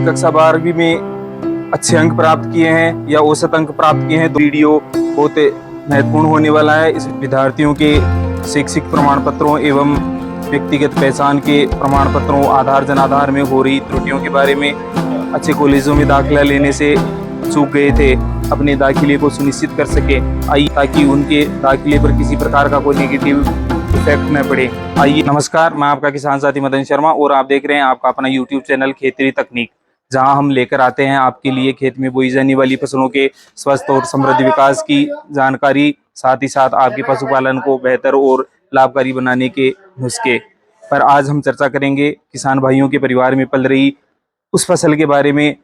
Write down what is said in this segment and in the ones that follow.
कक्षा 12वीं में अच्छे अंक प्राप्त किए हैं या औसत अंक प्राप्त किए हैं तो वीडियो बहुत महत्वपूर्ण होने वाला है। इस विद्यार्थियों के शैक्षिक प्रमाण पत्रों एवं व्यक्तिगत पहचान के प्रमाण पत्रों आधार जनाधार में हो रही त्रुटियों के बारे में अच्छे कॉलेजों में दाखिला लेने से चूक गए थे अपने दाखिले को सुनिश्चित कर सके आइए ताकि उनके दाखिले पर किसी प्रकार का कोई नेगेटिव इफेक्ट न पड़े। आइए नमस्कार, मैं आपका किसान साथी मदन शर्मा और आप देख रहे हैं आपका अपना यूट्यूब चैनल खेती तकनीक, जहां हम लेकर आते हैं आपके लिए खेत में बोई जाने वाली फसलों के स्वस्थ और समृद्ध विकास की जानकारी, साथ ही साथ आपके पशुपालन को बेहतर और लाभकारी बनाने के नुस्खे पर आज हम चर्चा करेंगे किसान भाइयों के परिवार में पल रही उस फसल के बारे में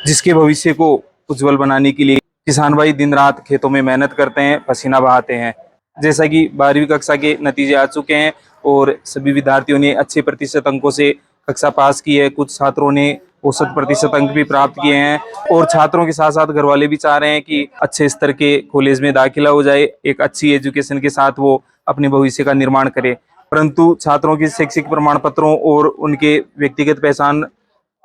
जिसके भविष्य को उज्जवल बनाने के लिए किसान भाई दिन रात खेतों में मेहनत करते हैं, पसीना बहाते हैं। जैसा कि 12वीं कक्षा के नतीजे आ चुके हैं और सभी विद्यार्थियों ने अच्छे प्रतिशत अंकों से कक्षा पास की है। कुछ छात्रों ने औसत प्रतिशत अंक भी प्राप्त किए हैं और छात्रों के साथ साथ घर वाले भी चाह रहे हैं कि अच्छे स्तर के कॉलेज में दाखिला हो जाए, एक अच्छी एजुकेशन के साथ वो अपने भविष्य का निर्माण करे। परंतु छात्रों के शैक्षिक प्रमाण पत्रों और उनके व्यक्तिगत पहचान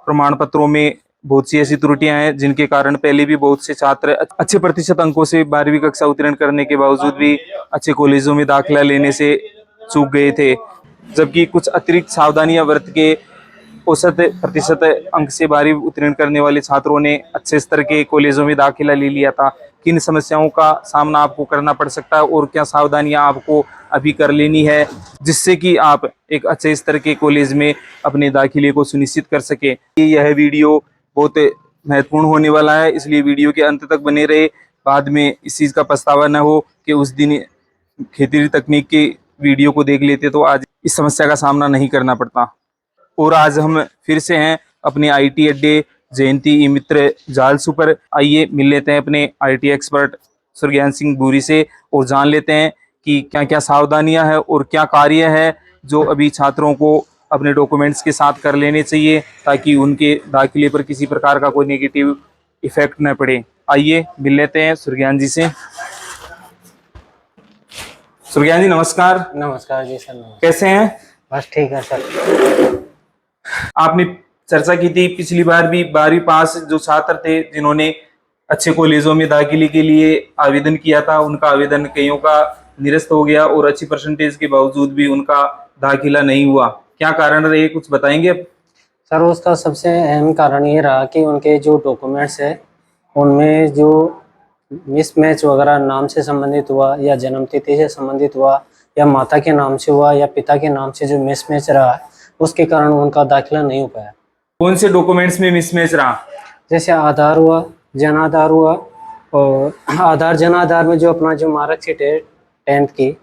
प्रमाण पत्रों में बहुत सी ऐसी त्रुटियां हैं जिनके कारण पहले भी बहुत से छात्र अच्छे प्रतिशत अंकों से 12वीं कक्षा उत्तीर्ण करने के बावजूद भी अच्छे कॉलेजों में दाखिला लेने से चूक गए थे, जबकि कुछ अतिरिक्त सावधानियां बरत के औसत प्रतिशत अंक से 12वीं उत्तीर्ण करने वाले छात्रों ने अच्छे स्तर के कॉलेजों में दाखिला ले लिया था। किन समस्याओं का सामना आपको करना पड़ सकता है और क्या सावधानियां आपको अभी कर लेनी है जिससे कि आप एक अच्छे स्तर के कॉलेज में अपने दाखिले को सुनिश्चित कर सके। यह वीडियो बहुत महत्वपूर्ण होने वाला है, इसलिए वीडियो के अंत तक बने रहे। बाद में इस चीज़ का पछतावा न हो कि उस दिन खेती तकनीक के वीडियो को देख लेते तो आज इस समस्या का सामना नहीं करना पड़ता। और आज हम फिर से हैं अपने आईटी अड्डे जयंती ई मित्र जालसू पर। आइए मिल लेते हैं अपने आईटी एक्सपर्ट सुरज्ञान सिंह बूरी से और जान लेते हैं कि क्या क्या सावधानियां हैं और क्या कार्य है जो अभी छात्रों को अपने डॉक्यूमेंट्स के साथ कर लेने चाहिए ताकि उनके दाखिले पर किसी प्रकार का कोई नेगेटिव इफेक्ट न पड़े। आइए मिल लेते हैं सुरज्ञान जी से। सुरज्ञान जी नमस्कार। नमस्कार जी सर। नमस्कार। कैसे हैं? बस ठीक है सर। आपने चर्चा की थी पिछली बार भी 12वीं पास जो छात्र थे जिन्होंने अच्छे कॉलेजों में दाखिले के लिए आवेदन किया था, उनका आवेदन कईयों का निरस्त हो गया और अच्छी परसेंटेज के बावजूद भी उनका दाखिला नहीं हुआ। क्या कारण रहे, कुछ बताएंगे? सर उसका सबसे अहम कारण ये रहा कि उनके जो डॉक्यूमेंट्स है उनमें जो मिसमैच वगैरह नाम से संबंधित हुआ या जन्मतिथि से संबंधित हुआ या माता के नाम से हुआ या पिता के नाम से जो मिसमैच रहा उसके कारण उनका दाखिला नहीं हो पाया। कौन से डॉक्यूमेंट्स में मिसमैच रहा? जैसे आधार हुआ, जनाधार हुआ, और आधार जनाधार में जो अपना जो मार्कशीट है 10th की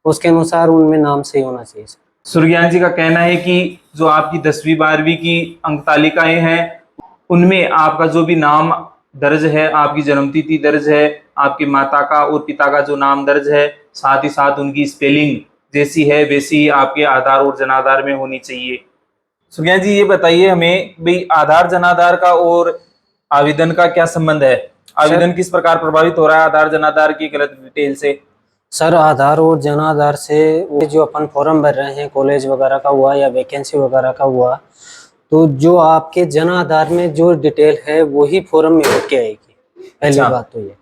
उसके अनुसार उनमें नाम सही होना चाहिए। सुरज्ञान जी का कहना है कि जो आपकी 10वीं 12वीं की अंक तालिकाएं हैं उनमें आपका जो भी नाम दर्ज है, आपकी जन्मतिथि दर्ज है, आपकी माता का और पिता का जो नाम दर्ज है, साथ ही साथ उनकी स्पेलिंग जैसी है वैसी ही आपके आधार और जनाधार में होनी चाहिए। सुरज्ञान जी ये बताइए हमें भाई आधार जनाधार का और आवेदन का क्या संबंध है? आवेदन किस प्रकार प्रभावित हो रहा है आधार जनाधार की गलत डिटेल से? सर आधार और जनाधार से जो अपन फॉर्म भर रहे हैं कॉलेज वगैरह का हुआ या वैकेंसी वगैरह का हुआ, तो जो आपके जनाधार में जो डिटेल है वही फॉर्म में उठ के आएगी। पहली बात तो ये,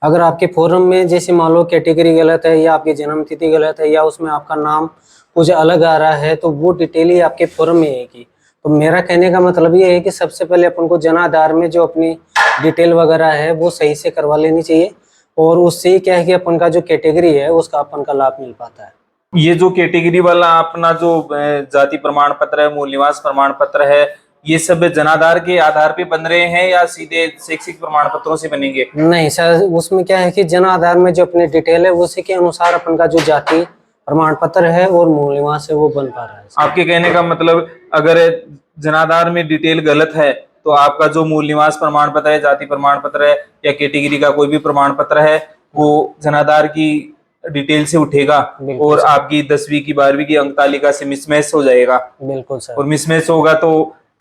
अगर आपके फॉर्म में जैसे मान लो कैटेगरी गलत है या आपकी जन्मतिथि गलत है या उसमें आपका नाम कुछ अलग आ रहा है तो वो डिटेल ही आपके फॉर्म में आएगी। तो मेरा कहने का मतलब ये है कि सबसे पहले अपन को जनाधार में जो अपनी डिटेल वगैरह है वो सही से करवा लेनी चाहिए और उससे क्या है कि अपन का जो कैटेगरी है उसका अपन का लाभ मिल पाता है। ये जो कैटेगरी वाला अपना जो जाति प्रमाण पत्र है, मूल निवास प्रमाण पत्र है, ये सब जनाधार के आधार पे बन रहे हैं या सीधे शैक्षिक प्रमाण पत्रों से बनेंगे? नहीं सर, उसमें क्या है कि जनाधार में जो अपनी डिटेल है उसी के अनुसार अपन का जो जाति प्रमाण पत्र है और मूल निवास है वो बन पा रहा है। आपके कहने का मतलब अगर जनाधार में डिटेल गलत है तो आपका जो मूल निवास प्रमाण पत्र है, जाति प्रमाण पत्र है या कैटेगरी का कोई भी प्रमाण पत्र है वो जनाधार की डिटेल से उठेगा और आपकी 10वीं की 12वीं की अंक तालिका से मिसमैच हो जाएगा। बिल्कुल सर। और मिसमैच होगा तो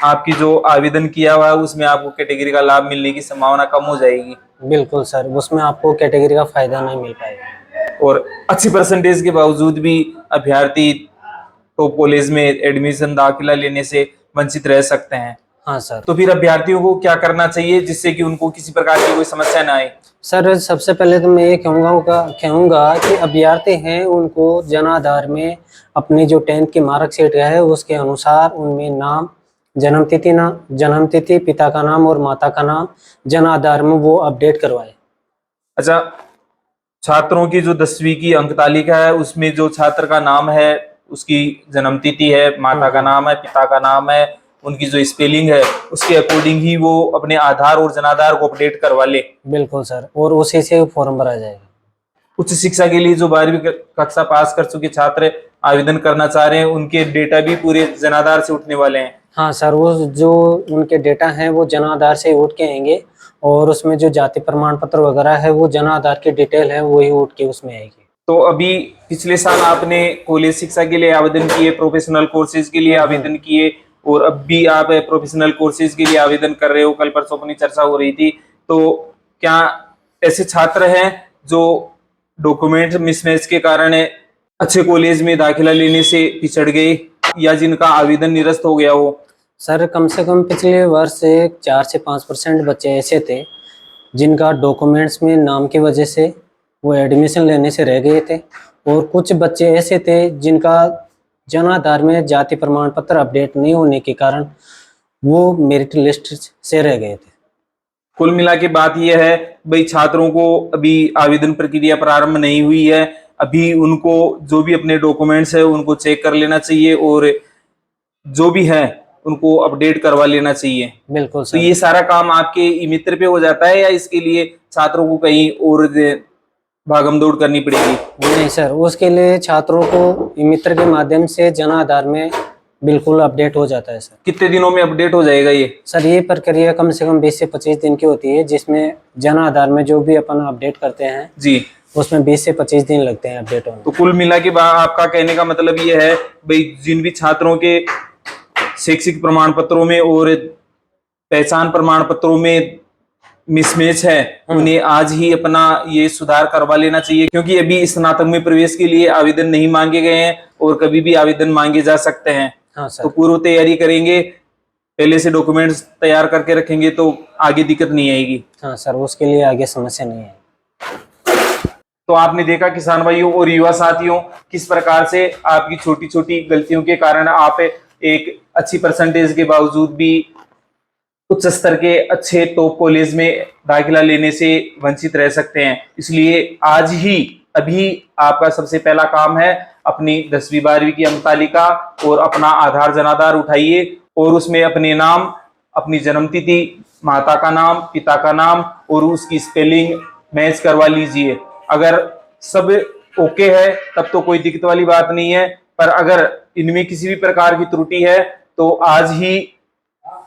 आपकी जो आवेदन किया हुआ है उसमें आपको कैटेगरी का लाभ मिलने की संभावना कम हो जाएगी। बिल्कुल सर, उसमें आपको कैटेगरी का फायदा नहीं मिल पाएगा। और अच्छी परसेंटेज के बावजूद भी अभ्यर्थी टॉप कॉलेज में एडमिशन दाखिला लेने से वंचित रह सकते हैं। हाँ सर। तो फिर अभ्यर्थियों को क्या करना चाहिए जिससे कि उनको किसी प्रकार की कोई समस्या ना आए? सर सबसे पहले तो मैं ये कहूँगा कि अभ्यर्थी हैं उनको जन आधार में अपनी जो 10th की मार्कशीट है उसके अनुसार उनमें नाम, जन्म तिथि, पिता का नाम और माता का नाम जन आधार में वो अपडेट करवाए। अच्छा, छात्रों की जो 10वीं की अंक तालिका है उसमें जो छात्र का नाम है, उसकी जन्म तिथि है, माता का नाम है, पिता का नाम है, उनकी जो स्पेलिंग है उसके अकॉर्डिंग ही वो अपने आधार और जनाधार को अपडेट करवा ले। बिल्कुल सर, और उसी से फॉर्म भरा जाएगा। उच्च शिक्षा के लिए जो 12वीं कक्षा पास कर चुके छात्र आवेदन करना चाह रहे हैं उनके डेटा भी पूरे जनाधार से उठने वाले हैं। हाँ सर, वो जो उनके डेटा हैं वो जन आधार से उठ के आएंगे और उसमें जो जाति प्रमाण पत्र वगैरह है वो जन आधार की डिटेल है वही उठ के उसमें आएगी। तो अभी पिछले साल आपने कॉलेज शिक्षा के लिए आवेदन किए, प्रोफेशनल कोर्सेज के लिए आवेदन किए, और अब भी आप प्रोफेशनल कोर्सेज के लिए आवेदन कर रहे हो, कल परसों अपनी चर्चा हो रही थी। तो क्या ऐसे छात्र हैं जो डॉक्यूमेंट मिसमैच के कारण अच्छे कॉलेज में दाखिला लेने से पिछड़ गए या जिनका आवेदन निरस्त हो गया हो? सर कम से कम पिछले वर्ष से 4 से 5% बच्चे ऐसे थे जिनका डॉक्यूमेंट्स में नाम की वजह से वो एडमिशन लेने से रह गए थे, और कुछ बच्चे ऐसे थे जिनका जन आधार में जाति प्रमाण पत्र अपडेट नहीं होने के कारण वो मेरिट लिस्ट से रह गए थे। कुल मिला के बात यह है भाई, छात्रों को अभी आवेदन प्रक्रिया प्रारंभ नहीं हुई है, अभी उनको जो भी अपने डॉक्यूमेंट्स है उनको चेक कर लेना चाहिए और जो भी है उनको अपडेट करवा लेना चाहिए। बिल्कुल तो सर। ये सारा काम आपके ई मित्र पे हो जाता है या इसके लिए छात्रों को कहीं और भागम दौड़ करनी पड़ेगी? नहीं सर, उसके लिए छात्रों को ई मित्र के माध्यम से जन आधार में बिल्कुल अपडेट हो जाता है सर। कितने दिनों में अपडेट हो जाएगा ये? सर ये प्रक्रिया कम से कम 20 से 25 दिन की होती है, जिसमें जन आधार में जो भी अपन अपडेट करते हैं जी, उसमें 20 से 25 दिन लगते हैं अपडेट होने। तो कुल मिला के आपका कहने का मतलब ये है भाई, जिन भी छात्रों के शैक्षिक प्रमाण पत्रों में और पहचान प्रमाण पत्रों में मिसमैच है उन्हें आज ही अपना ये सुधार करवा लेना चाहिए, क्योंकि अभी स्नातक में प्रवेश के लिए आवेदन नहीं मांगे गए हैं और कभी भी आवेदन मांगे जा सकते हैं। हाँ सर। तो पूर्व तैयारी करेंगे, पहले से डॉक्यूमेंट्स तैयार करके रखेंगे तो आगे दिक्कत नहीं आएगी। हाँ सर, उसके लिए आगे समस्या नहीं है। तो आपने देखा किसान भाइयों और युवा साथियों, किस प्रकार से आपकी छोटी छोटी गलतियों के कारण आप एक अच्छी परसेंटेज के बावजूद भी उच्च स्तर के अच्छे टॉप कॉलेज में दाखिला लेने से वंचित रह सकते हैं। इसलिए आज ही अभी आपका सबसे पहला काम है अपनी 10वीं 12वीं की अंक तालिका और अपना आधार जनाधार उठाइए और उसमें अपने नाम, अपनी जन्मतिथि, माता का नाम, पिता का नाम और उसकी स्पेलिंग मैच करवा लीजिए। अगर सब ओके है तब तो कोई दिक्कत वाली बात नहीं है, पर अगर इनमें किसी भी प्रकार की त्रुटि है तो आज ही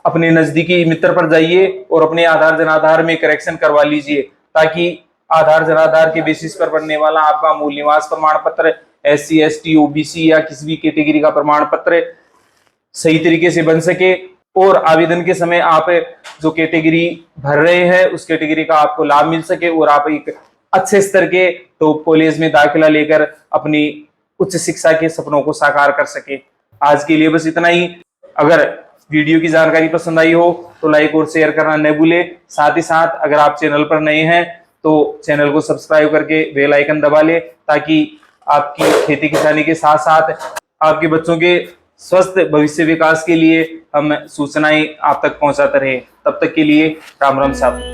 अपने नजदीकी मित्र पर जाइए और अपने आधार जनाधार में करेक्शन करवा लीजिए, ताकि आधार जनाधार के बेसिस पर बनने वाला आपका मूल निवास प्रमाण पत्र, SC ST OBC या किसी भी कैटेगरी का प्रमाण पत्र सही तरीके से बन सके और आवेदन के समय आप जो कैटेगरी भर रहे हैं उस कैटेगरी का आपको लाभ मिल सके और आप एक अच्छे स्तर के टॉप कॉलेज में दाखिला लेकर अपनी उच्च शिक्षा के सपनों को साकार कर सके। आज के लिए बस इतना ही। अगर वीडियो की जानकारी पसंद आई हो तो लाइक और शेयर करना न भूले। साथ ही साथ अगर आप चैनल पर नए हैं तो चैनल को सब्सक्राइब करके बेल आइकन दबा ले, ताकि आपकी खेती किसानी के साथ साथ आपके बच्चों के स्वस्थ भविष्य विकास के लिए हम सूचनाएं आप तक पहुंचाते रहे। तब तक के लिए राम राम साहब।